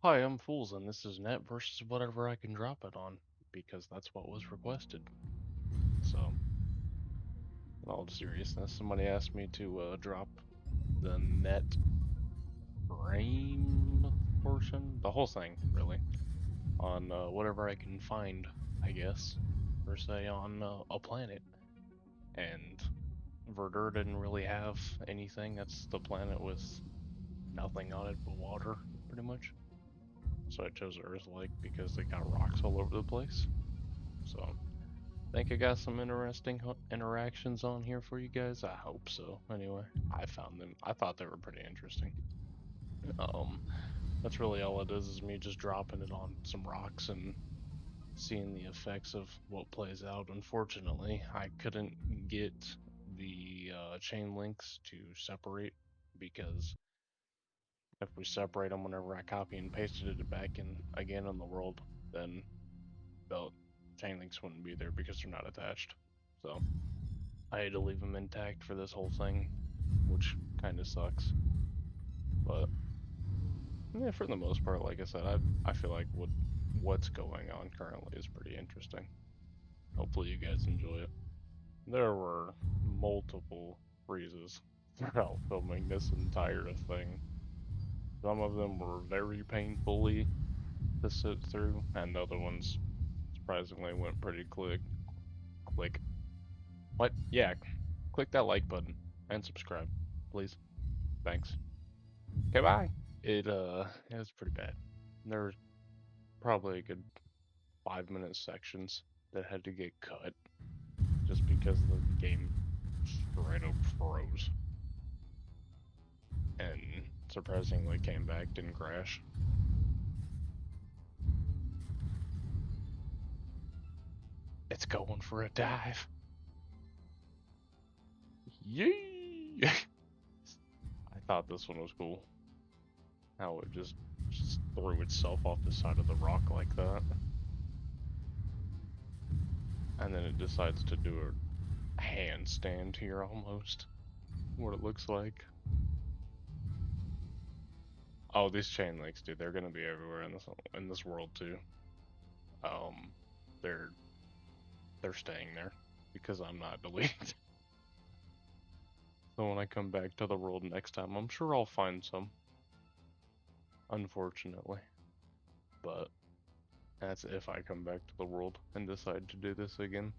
Hi, I'm Fools, and this is net versus whatever I can drop it on, because that's what was requested. So, in all seriousness, somebody asked me to drop the net frame portion, the whole thing, really, on whatever I can find, I guess, per se, on a planet. And Verdure didn't really have anything. That's the planet with nothing on it but water, pretty much. So I chose Earth-like because they got rocks all over the place. So I think I got some interesting interactions on here for you guys. I hope so. Anyway, I found them. I thought they were pretty interesting. That's really all it is me just dropping it on some rocks and seeing the effects of what plays out. Unfortunately, I couldn't get the chain links to separate because if we separate them whenever I copy and pasted it back in again in the world, then the chain links wouldn't be there because they're not attached. So I had to leave them intact for this whole thing, which kind of sucks. But yeah, for the most part, like I said, I feel like what's going on currently is pretty interesting. Hopefully you guys enjoy it. There were multiple freezes throughout filming this entire thing. Some of them were very painfully to sit through, and other ones surprisingly went pretty quick. Click. What? Yeah, click that like button and subscribe, please. Thanks. Okay, bye. It was pretty bad. There was probably a good 5 minute sections that had to get cut just because the game straight up froze. And surprisingly came back, didn't crash. It's going for a dive. Yee! I thought this one was cool. How it just threw itself off the side of the rock like that. And then it decides to do a handstand here almost. What it looks like. Oh, these chain links, dude, they're gonna be everywhere in this world too. Um, they're staying there because I'm not deleting. So when I come back to the world next time, I'm sure I'll find some. Unfortunately, but that's if I come back to the world and decide to do this again.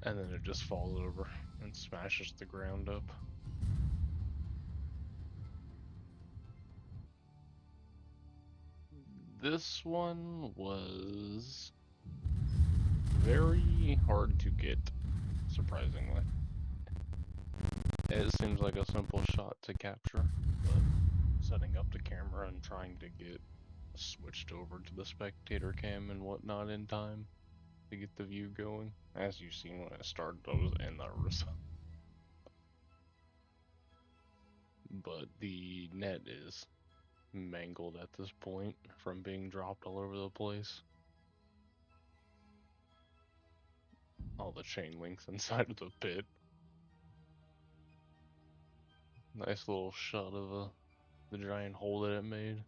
And then it just falls over and smashes the ground up. This one was very hard to get, surprisingly. It seems like a simple shot to capture, but setting up the camera and trying to get switched over to the spectator cam and whatnot in time to get the view going. As you've seen when it started, I was in the result. But the net is mangled at this point from being dropped all over the place. All the chain links inside of the pit. Nice little shot of the giant hole that it made.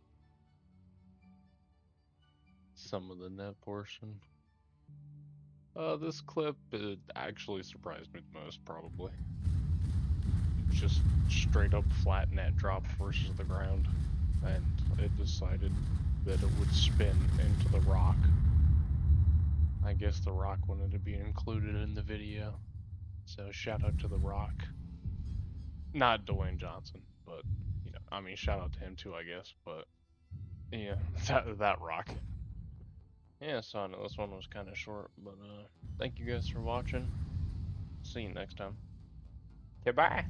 Some of the net portion. This clip, it actually surprised me the most, probably. Just straight up flat net drop versus the ground, and it decided that it would spin into the rock. I guess the rock wanted to be included in the video, so shout out to the rock. Not Dwayne Johnson, but, you know, I mean, shout out to him too, I guess, but, yeah, that rock. Yeah, so I know this one was kind of short, but, thank you guys for watching. See you next time. Okay, bye!